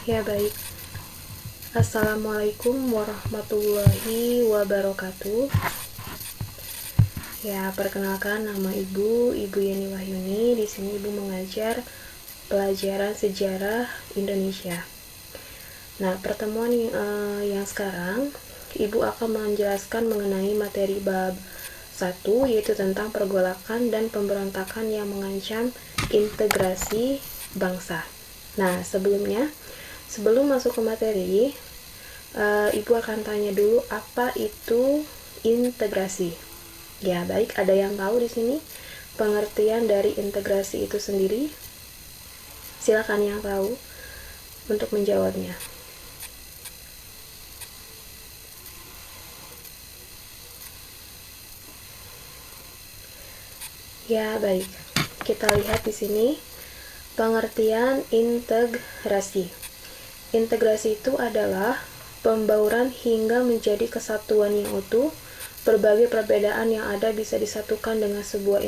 Ya baik, Assalamualaikum warahmatullahi wabarakatuh. Ya, perkenalkan nama Ibu Yeni Wahyuni. Di sini Ibu mengajar pelajaran sejarah Indonesia. Nah, pertemuan yang sekarang Ibu akan menjelaskan mengenai materi bab 1, yaitu tentang pergolakan dan pemberontakan yang mengancam integrasi bangsa. Nah, sebelum masuk ke materi, Ibu akan tanya dulu apa itu integrasi. Ya, baik, ada yang tahu di sini pengertian dari integrasi itu sendiri? Silakan yang tahu untuk menjawabnya. Ya, baik. Kita lihat di sini pengertian integrasi. Integrasi itu adalah pembauran hingga menjadi kesatuan yang utuh. Berbagai perbedaan yang ada bisa disatukan dengan sebuah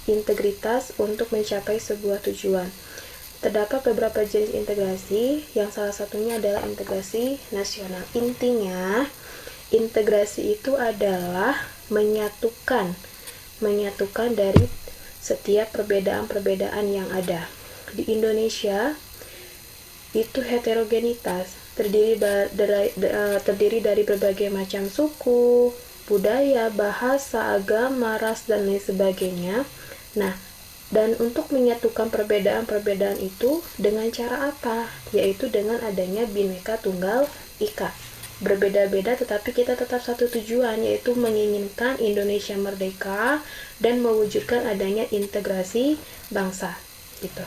integritas untuk mencapai sebuah tujuan. Terdapat beberapa jenis integrasi, yang salah satunya adalah integrasi nasional. Intinya, integrasi itu adalah menyatukan dari setiap perbedaan-perbedaan yang ada. Di Indonesia itu heterogenitas, terdiri dari berbagai macam suku, budaya, bahasa, agama, ras, dan lain sebagainya. Nah, dan untuk menyatukan perbedaan-perbedaan itu dengan cara apa? Yaitu dengan adanya Bhinneka Tunggal Ika. Berbeda-beda tetapi kita tetap satu tujuan, yaitu menginginkan Indonesia merdeka dan mewujudkan adanya integrasi bangsa gitu.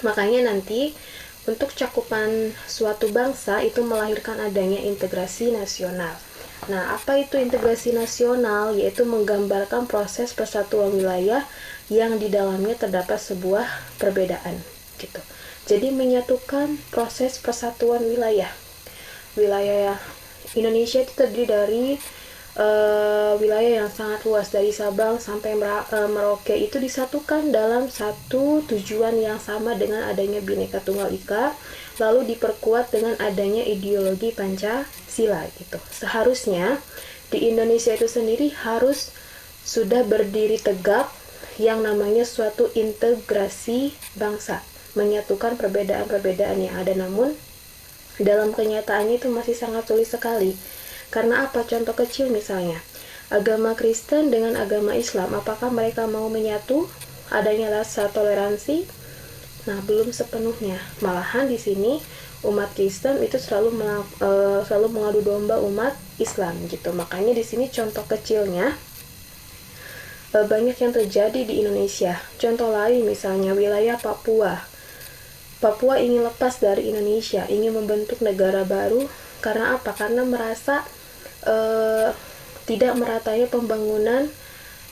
Makanya nanti untuk cakupan suatu bangsa itu melahirkan adanya integrasi nasional. Nah, apa itu integrasi nasional? Yaitu menggambarkan proses persatuan wilayah yang di dalamnya terdapat sebuah perbedaan gitu. Jadi menyatukan proses persatuan wilayah. Wilayah Indonesia itu terdiri dari wilayah yang sangat luas, dari Sabang sampai Merauke, itu disatukan dalam satu tujuan yang sama dengan adanya Bhinneka Tunggal Ika, lalu diperkuat dengan adanya ideologi Pancasila gitu. Seharusnya di Indonesia itu sendiri harus sudah berdiri tegak yang namanya suatu integrasi bangsa, menyatukan perbedaan-perbedaan yang ada, namun dalam kenyataannya itu masih sangat sulit sekali. Karena apa? Contoh kecil misalnya, agama Kristen dengan agama Islam, apakah mereka mau menyatu? Adanya rasa toleransi? Nah, belum sepenuhnya. Malahan di sini umat Kristen itu selalu mengadu domba umat Islam gitu. Makanya di sini contoh kecilnya banyak yang terjadi di Indonesia. Contoh lain misalnya wilayah Papua. Papua ingin lepas dari Indonesia, ingin membentuk negara baru. Karena apa? Karena merasa tidak meratanya pembangunan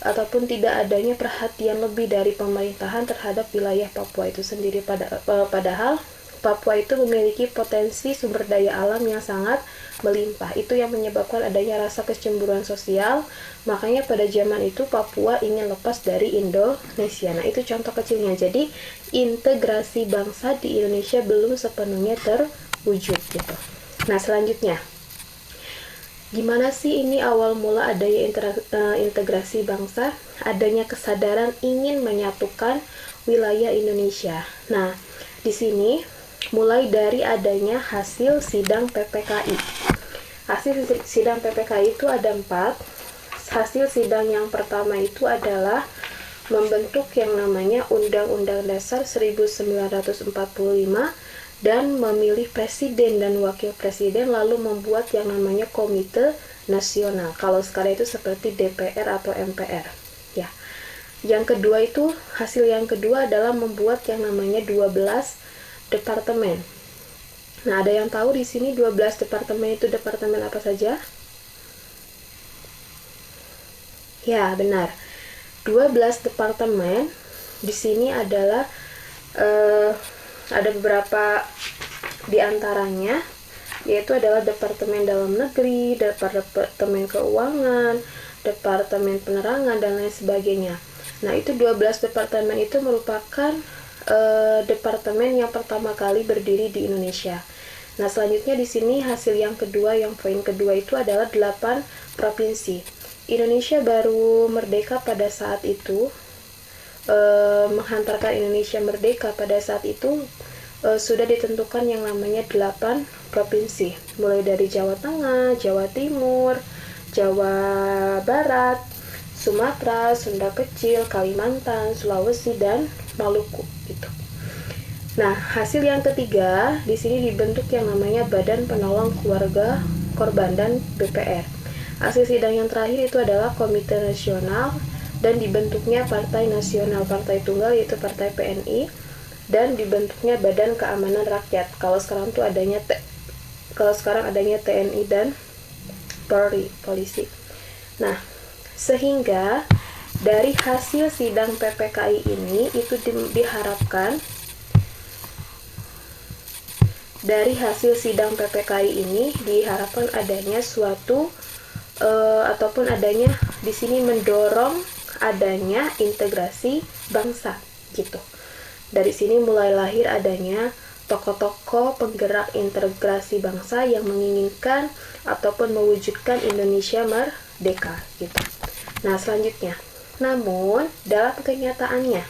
ataupun tidak adanya perhatian lebih dari pemerintahan terhadap wilayah Papua itu sendiri. Padahal Papua itu memiliki potensi sumber daya alam yang sangat melimpah. Itu yang menyebabkan adanya rasa kecemburuan sosial. Makanya pada zaman itu Papua ingin lepas dari Indonesia. Nah, itu contoh kecilnya. Jadi integrasi bangsa di Indonesia belum sepenuhnya terwujud gitu. Nah, selanjutnya, gimana sih ini awal mula adanya integrasi bangsa? Adanya kesadaran ingin menyatukan wilayah Indonesia. Nah, di sini mulai dari adanya hasil sidang PPKI. Hasil sidang PPKI itu ada 4. Hasil sidang yang pertama itu adalah membentuk yang namanya Undang-Undang Dasar 1945 dan memilih presiden dan wakil presiden, lalu membuat yang namanya Komite Nasional. Kalau sekarang itu seperti DPR atau MPR. Ya. Yang kedua itu, hasil yang kedua adalah membuat yang namanya 12 departemen. Nah, ada yang tahu di sini 12 departemen itu departemen apa saja? Ya, benar. 12 departemen di sini adalah ada beberapa di antaranya, yaitu adalah Departemen Dalam Negeri, Departemen Keuangan, Departemen Penerangan, dan lain sebagainya. Nah, itu 12 departemen itu merupakan departemen yang pertama kali berdiri di Indonesia. Nah, selanjutnya di sini hasil yang kedua, yang poin kedua itu adalah 8 provinsi. Indonesia baru merdeka pada saat itu, menghantarkan Indonesia merdeka pada saat itu sudah ditentukan yang namanya 8 provinsi, mulai dari Jawa Tengah, Jawa Timur, Jawa Barat, Sumatera, Sunda Kecil, Kalimantan, Sulawesi, dan Maluku gitu. Nah, hasil yang ketiga di sini dibentuk yang namanya Badan Penolong Keluarga Korban dan BPR. Hasil sidang yang terakhir itu adalah Komite Nasional dan dibentuknya Partai Nasional Partai Tunggal, yaitu Partai PNI, dan dibentuknya Badan Keamanan Rakyat. Kalau sekarang adanya TNI dan polisi. Nah, sehingga dari hasil sidang PPKI ini itu diharapkan adanya suatu ataupun adanya di sini mendorong adanya integrasi bangsa gitu. Dari sini mulai lahir adanya tokoh-tokoh penggerak integrasi bangsa yang menginginkan ataupun mewujudkan Indonesia merdeka gitu. Nah, selanjutnya, namun dalam kenyataannya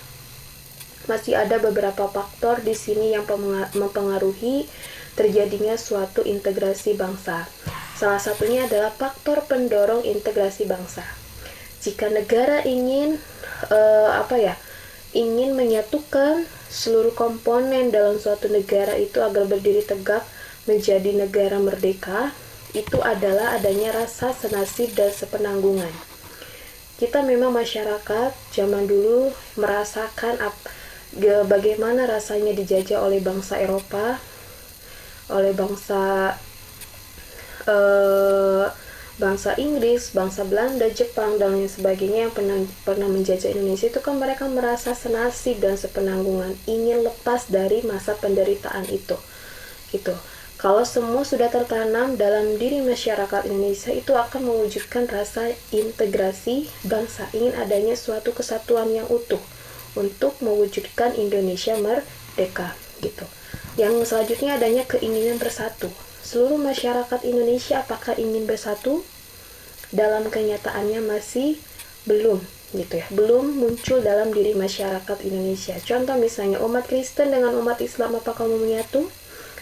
masih ada beberapa faktor di sini yang mempengaruhi terjadinya suatu integrasi bangsa. Salah satunya adalah faktor pendorong integrasi bangsa. Jika negara ingin ingin menyatukan seluruh komponen dalam suatu negara itu agar berdiri tegak menjadi negara merdeka, itu adalah adanya rasa senasib dan sepenanggungan. Kita memang masyarakat zaman dulu merasakan bagaimana rasanya dijajah oleh bangsa Eropa, oleh bangsa Inggris, bangsa Belanda, Jepang, dan lain sebagainya yang pernah menjajah Indonesia. Itu kan mereka merasa senasib dan sepenanggungan, ingin lepas dari masa penderitaan itu gitu. Kalau semua sudah tertanam dalam diri masyarakat Indonesia, itu akan mewujudkan rasa integrasi bangsa, ingin adanya suatu kesatuan yang utuh untuk mewujudkan Indonesia merdeka gitu. Yang selanjutnya adanya keinginan bersatu. Seluruh masyarakat Indonesia apakah ingin bersatu? Dalam kenyataannya masih belum gitu ya, belum muncul dalam diri masyarakat Indonesia. Contoh misalnya umat Kristen dengan umat Islam apakah mau menyatu?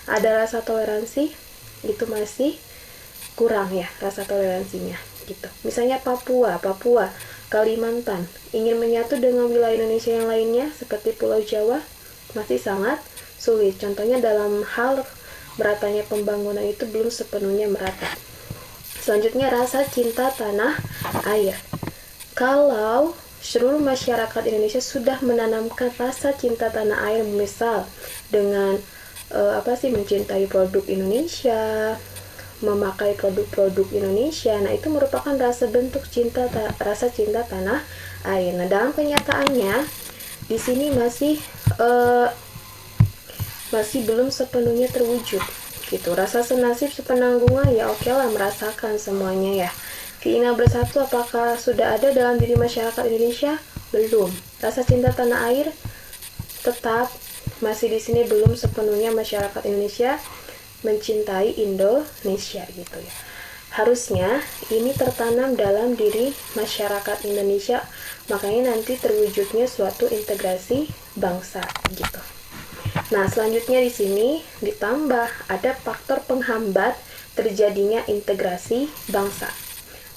Ada rasa toleransi? Itu masih kurang ya rasa toleransinya gitu. Misalnya Papua, Kalimantan ingin menyatu dengan wilayah Indonesia yang lainnya seperti Pulau Jawa masih sangat sulit. Contohnya dalam hal meratanya pembangunan itu belum sepenuhnya merata. Selanjutnya rasa cinta tanah air. Kalau seluruh masyarakat Indonesia sudah menanamkan rasa cinta tanah air, misal dengan mencintai produk Indonesia, memakai produk-produk Indonesia, nah itu merupakan rasa cinta tanah air. Nah, dalam kenyataannya di sini masih belum sepenuhnya terwujud gitu. Rasa senasib sepenanggungan ya oke lah, merasakan semuanya ya. Keinginan bersatu apakah sudah ada dalam diri masyarakat Indonesia? Belum. Rasa cinta tanah air tetap masih di sini belum sepenuhnya masyarakat Indonesia mencintai Indonesia gitu ya. Harusnya ini tertanam dalam diri masyarakat Indonesia, makanya nanti terwujudnya suatu integrasi bangsa gitu. Nah, selanjutnya di sini ditambah ada faktor penghambat terjadinya integrasi bangsa.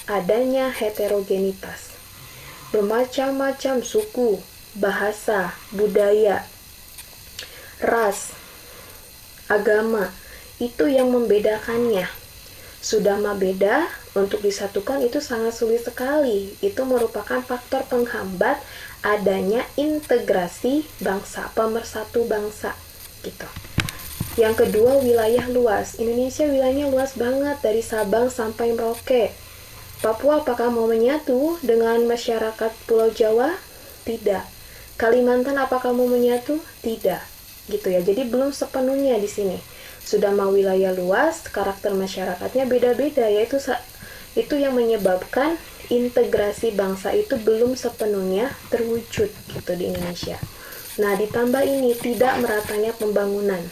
Adanya heterogenitas. Bermacam-macam suku, bahasa, budaya, ras, agama, itu yang membedakannya. Sudah mah beda, untuk disatukan itu sangat sulit sekali. Itu merupakan faktor penghambat adanya integrasi bangsa, pemersatu bangsa gitu. Yang kedua, wilayah luas. Indonesia wilayahnya luas banget, dari Sabang sampai Merauke. Papua apakah mau menyatu dengan masyarakat Pulau Jawa? Tidak. Kalimantan apakah mau menyatu? Tidak. Gitu ya. Jadi belum sepenuhnya di sini. Sudah mau wilayah luas, karakter masyarakatnya beda-beda, yaitu itu yang menyebabkan integrasi bangsa itu belum sepenuhnya terwujud gitu di Indonesia. Nah, ditambah ini tidak meratanya pembangunan.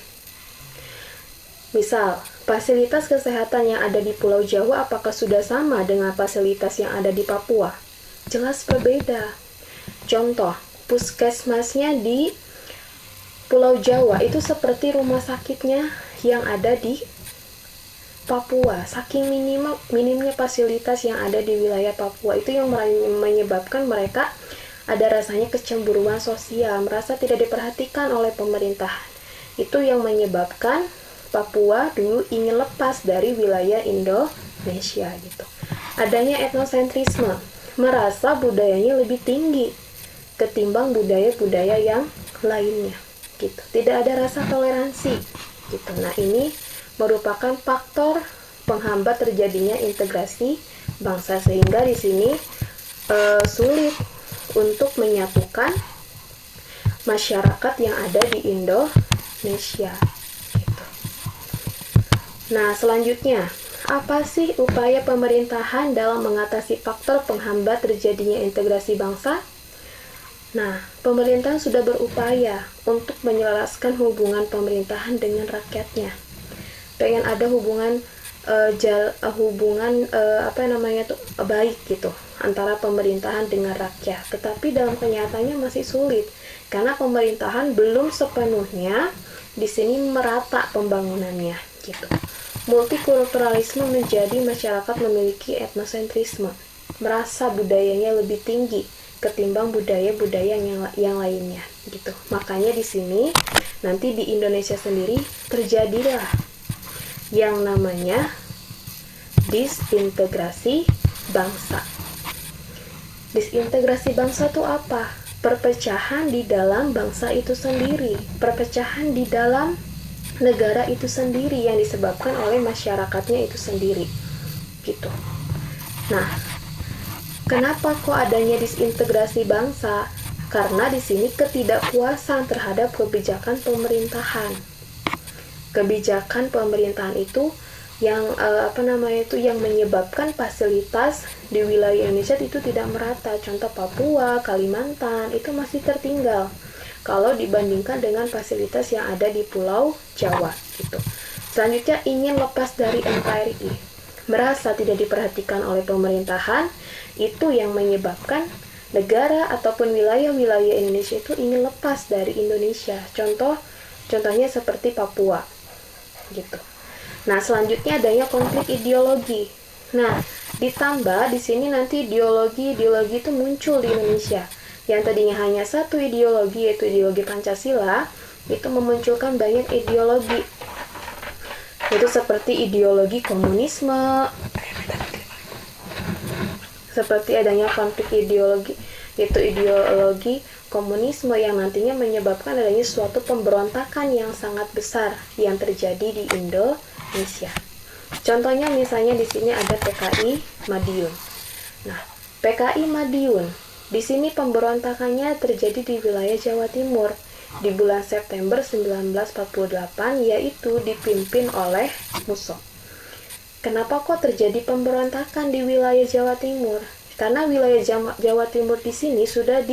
Misal, fasilitas kesehatan yang ada di Pulau Jawa apakah sudah sama dengan fasilitas yang ada di Papua? Jelas berbeda. Contoh, puskesmasnya di Pulau Jawa itu seperti rumah sakitnya yang ada di Papua. Saking minimnya fasilitas yang ada di wilayah Papua, itu yang menyebabkan mereka ada rasanya kecemburuan sosial, merasa tidak diperhatikan oleh pemerintah. Itu yang menyebabkan Papua dulu ingin lepas dari wilayah Indonesia gitu. Adanya etnosentrisme, merasa budayanya lebih tinggi ketimbang budaya-budaya yang lainnya gitu. Tidak ada rasa toleransi gitu. Nah, ini merupakan faktor penghambat terjadinya integrasi bangsa, sehingga di sini sulit untuk menyatukan masyarakat yang ada di Indonesia gitu. Nah, selanjutnya, apa sih upaya pemerintahan dalam mengatasi faktor penghambat terjadinya integrasi bangsa? Nah, pemerintahan sudah berupaya untuk menyelaraskan hubungan pemerintahan dengan rakyatnya. Pengen ada hubungan baik gitu antara pemerintahan dengan rakyat. Tetapi dalam kenyataannya masih sulit karena pemerintahan belum sepenuhnya di sini merata pembangunannya gitu. Multikulturalisme menjadi masyarakat memiliki etnosentrisme, merasa budayanya lebih tinggi ketimbang budaya-budaya yang lainnya gitu. Makanya di sini nanti di Indonesia sendiri terjadilah yang namanya disintegrasi bangsa. Disintegrasi bangsa itu apa? Perpecahan di dalam bangsa itu sendiri, perpecahan di dalam negara itu sendiri yang disebabkan oleh masyarakatnya itu sendiri gitu. Nah, kenapa kok adanya disintegrasi bangsa? Karena di sini ketidakpuasan terhadap kebijakan pemerintahan. Kebijakan pemerintahan itu yang yang menyebabkan fasilitas di wilayah Indonesia itu tidak merata. Contoh Papua, Kalimantan itu masih tertinggal kalau dibandingkan dengan fasilitas yang ada di Pulau Jawa gitu. Selanjutnya, ingin lepas dari NKRI, merasa tidak diperhatikan oleh pemerintahan, itu yang menyebabkan negara ataupun wilayah-wilayah Indonesia itu ingin lepas dari Indonesia. Contohnya seperti Papua gitu. Nah, selanjutnya adanya konflik ideologi. Nah, ditambah di sini nanti ideologi itu muncul di Indonesia. Yang tadinya hanya satu ideologi, yaitu ideologi Pancasila, itu memunculkan banyak ideologi. Itu seperti ideologi komunisme, seperti adanya konflik ideologi, yaitu ideologi komunisme yang nantinya menyebabkan adanya suatu pemberontakan yang sangat besar yang terjadi di Indonesia. Contohnya misalnya di sini ada PKI Madiun. Nah, PKI Madiun di sini pemberontakannya terjadi di wilayah Jawa Timur di bulan September 1948, yaitu dipimpin oleh Musso. Kenapa kok terjadi pemberontakan di wilayah Jawa Timur? Karena wilayah Jawa Timur di sini sudah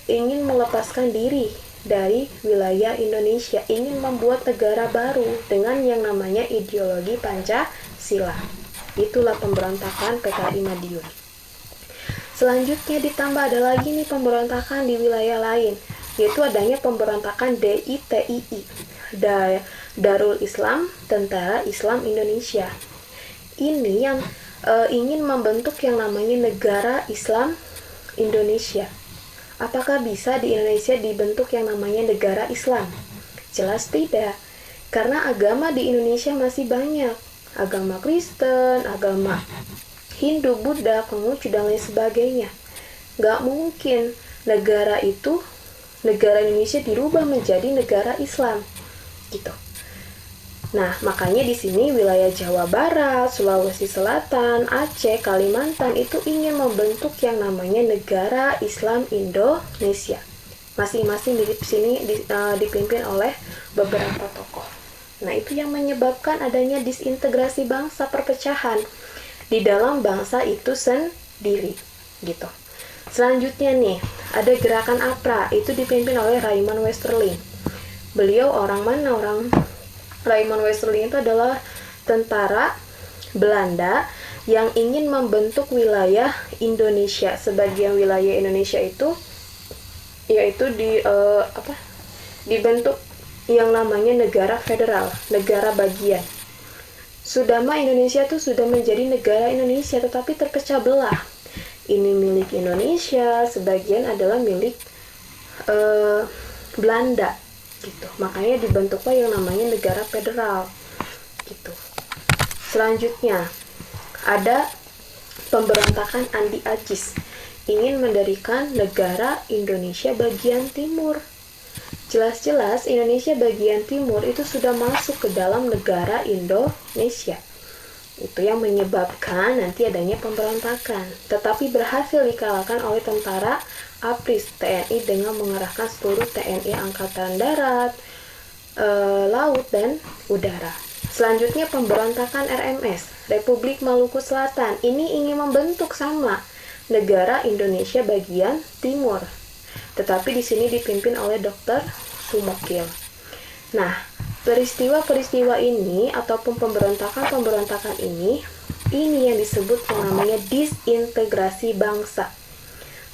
ingin melepaskan diri dari wilayah Indonesia, ingin membuat negara baru dengan yang namanya ideologi Pancasila. Itulah pemberontakan PKI Madiun. Selanjutnya ditambah ada lagi nih pemberontakan di wilayah lain, yaitu adanya pemberontakan DITII, Darul Islam, Tentara Islam Indonesia. Ini yang ingin membentuk yang namanya Negara Islam Indonesia. Apakah bisa di Indonesia dibentuk yang namanya negara Islam? Jelas tidak, karena agama di Indonesia masih banyak. Agama Kristen, agama Hindu, Buddha, Konghucu, dan lain sebagainya. Gak mungkin negara Indonesia dirubah menjadi negara Islam gitu. Nah, makanya di sini wilayah Jawa Barat, Sulawesi Selatan, Aceh, Kalimantan itu ingin membentuk yang namanya Negara Islam Indonesia. Masing-masing di sini dipimpin oleh beberapa tokoh. Nah, itu yang menyebabkan adanya disintegrasi bangsa, perpecahan di dalam bangsa itu sendiri, gitu. Selanjutnya nih, ada gerakan APRA, itu dipimpin oleh Raymond Westerling. Beliau orang mana? Raymond Westerling itu adalah tentara Belanda yang ingin membentuk wilayah Indonesia. Sebagian wilayah Indonesia itu yaitu dibentuk yang namanya negara federal, negara bagian. Sudah mah Indonesia tuh sudah menjadi negara Indonesia, tetapi terpecah belah. Ini milik Indonesia, sebagian adalah milik Belanda, gitu. Makanya dibentuklah yang namanya negara federal, gitu. Selanjutnya ada pemberontakan Andi Agis, ingin mendirikan negara Indonesia bagian timur. Jelas-jelas Indonesia bagian timur itu sudah masuk ke dalam negara Indonesia. Itu yang menyebabkan nanti adanya pemberontakan. Tetapi berhasil dikalahkan oleh tentara APRIS TNI dengan mengerahkan seluruh TNI Angkatan Darat, Laut, dan Udara. Selanjutnya pemberontakan RMS, Republik Maluku Selatan. Ini ingin membentuk sama negara Indonesia bagian timur. Tetapi di sini dipimpin oleh Dr. Sumokil. Nah, peristiwa-peristiwa ini ataupun pemberontakan ini yang disebut yang namanya disintegrasi bangsa.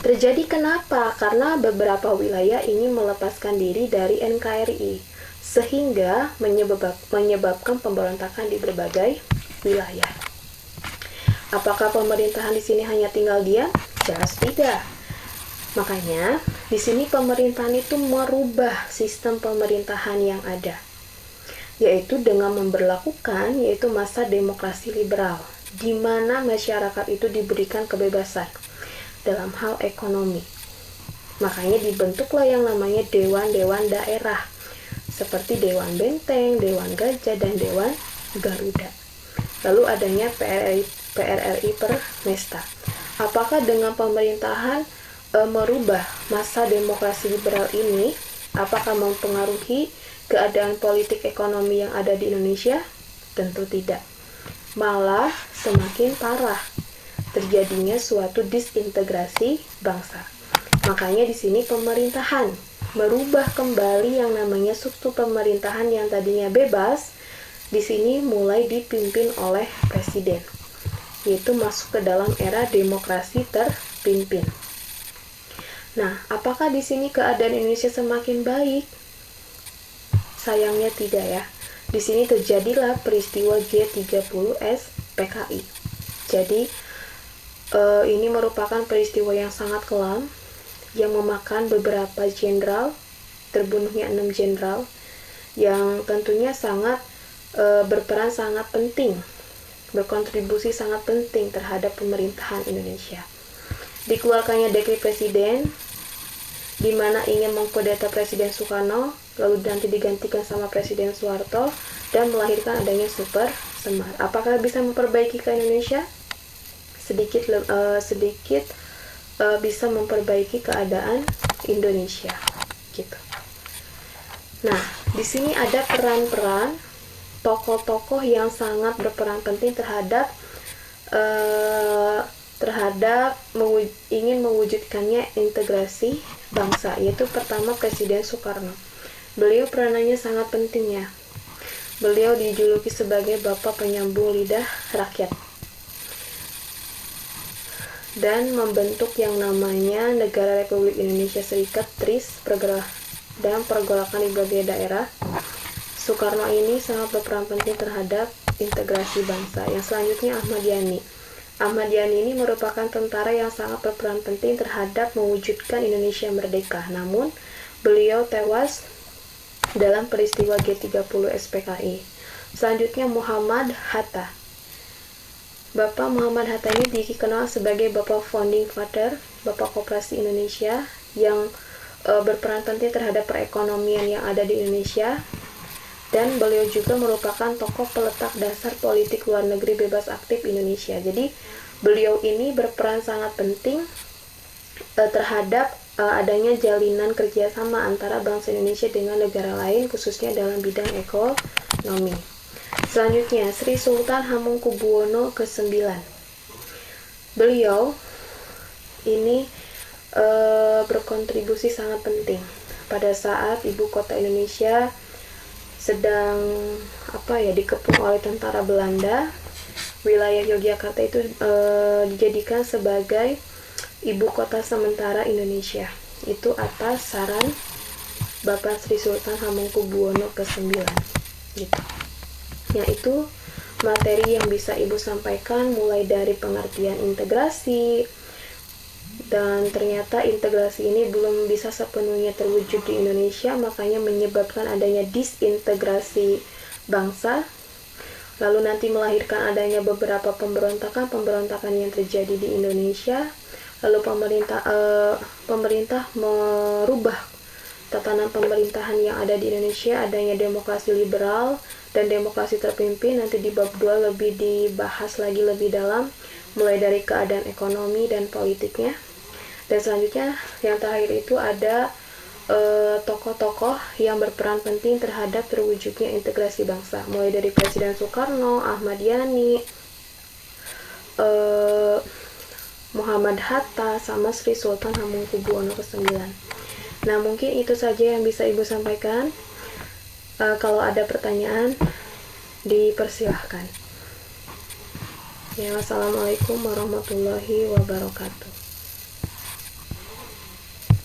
Terjadi kenapa? Karena beberapa wilayah ingin melepaskan diri dari NKRI, sehingga menyebabkan pemberontakan di berbagai wilayah. Apakah pemerintahan di sini hanya tinggal diam? Jelas tidak. Makanya, di sini pemerintahan itu merubah sistem pemerintahan yang ada, yaitu dengan memberlakukan masa demokrasi liberal, di mana masyarakat itu diberikan kebebasan dalam hal ekonomi. Makanya dibentuklah yang namanya dewan-dewan daerah, seperti Dewan Benteng, Dewan Gajah, dan Dewan Garuda. Lalu adanya PRRI Permesta. Apakah dengan pemerintahan merubah masa demokrasi liberal ini, apakah mempengaruhi keadaan politik ekonomi yang ada di Indonesia? Tentu tidak. Malah semakin parah terjadinya suatu disintegrasi bangsa. Makanya di sini pemerintahan merubah kembali yang namanya struktur pemerintahan yang tadinya bebas, di sini mulai dipimpin oleh presiden, yaitu masuk ke dalam era demokrasi terpimpin. Nah, apakah di sini keadaan Indonesia semakin baik? Sayangnya tidak ya. Di sini terjadilah peristiwa G30S PKI. Jadi, ini merupakan peristiwa yang sangat kelam, yang memakan beberapa jenderal, terbunuhnya 6 jenderal, yang tentunya sangat berperan sangat penting, berkontribusi sangat penting terhadap pemerintahan Indonesia. Dikeluarkannya dekret presiden, di mana ingin mengkudeta Presiden Soekarno, lalu nanti digantikan sama Presiden Soeharto, dan melahirkan adanya Super Semar. Apakah bisa memperbaiki ke Indonesia? Sedikit bisa memperbaiki keadaan Indonesia, gitu. Nah, di sini ada peran-peran tokoh-tokoh yang sangat berperan penting terhadap ingin mewujudkannya integrasi bangsa, yaitu pertama Presiden Soekarno. Beliau peranannya sangat penting ya. Beliau dijuluki sebagai Bapak Penyambung Lidah Rakyat, dan membentuk yang namanya Negara Republik Indonesia Serikat TRIS dan pergolakan di berbagai daerah. Soekarno ini sangat berperan penting terhadap integrasi bangsa. Yang selanjutnya Ahmad Yani. Ahmad Yani ini merupakan tentara yang sangat berperan penting terhadap mewujudkan Indonesia merdeka. Namun, beliau tewas dalam peristiwa G30 SPKI. Selanjutnya Muhammad Hatta. Bapak Muhammad Hatta ini dikenal sebagai Bapak Founding Father, Bapak Koperasi Indonesia, yang berperan penting terhadap perekonomian yang ada di Indonesia. Dan beliau juga merupakan tokoh peletak dasar politik luar negeri bebas aktif Indonesia. Jadi beliau ini berperan sangat penting terhadap adanya jalinan kerjasama antara bangsa Indonesia dengan negara lain, khususnya dalam bidang ekonomi. Selanjutnya Sri Sultan Hamengkubuwono ke-9. Beliau ini berkontribusi sangat penting pada saat ibu kota Indonesia sedang dikepung oleh tentara Belanda. Wilayah Yogyakarta itu dijadikan sebagai ibu kota sementara Indonesia, itu atas saran Bapak Sri Sultan Hamengkubuwono ke-9 gitu. Yaitu materi yang bisa ibu sampaikan mulai dari pengertian integrasi, dan ternyata integrasi ini belum bisa sepenuhnya terwujud di Indonesia, makanya menyebabkan adanya disintegrasi bangsa, lalu nanti melahirkan adanya beberapa pemberontakan yang terjadi di Indonesia. Lalu pemerintah merubah tatanan pemerintahan yang ada di Indonesia, adanya demokrasi liberal dan demokrasi terpimpin. Nanti di bab 2 lebih dibahas lagi lebih dalam, mulai dari keadaan ekonomi dan politiknya. Dan selanjutnya yang terakhir itu ada tokoh-tokoh yang berperan penting terhadap terwujudnya integrasi bangsa, mulai dari Presiden Soekarno, Ahmad Yani, Muhammad Hatta, sama Sri Sultan Hamengkubuwono ke-9. Nah, mungkin itu saja yang bisa ibu sampaikan. Kalau ada pertanyaan, dipersilahkan. Ya, wassalamualaikum warahmatullahi wabarakatuh.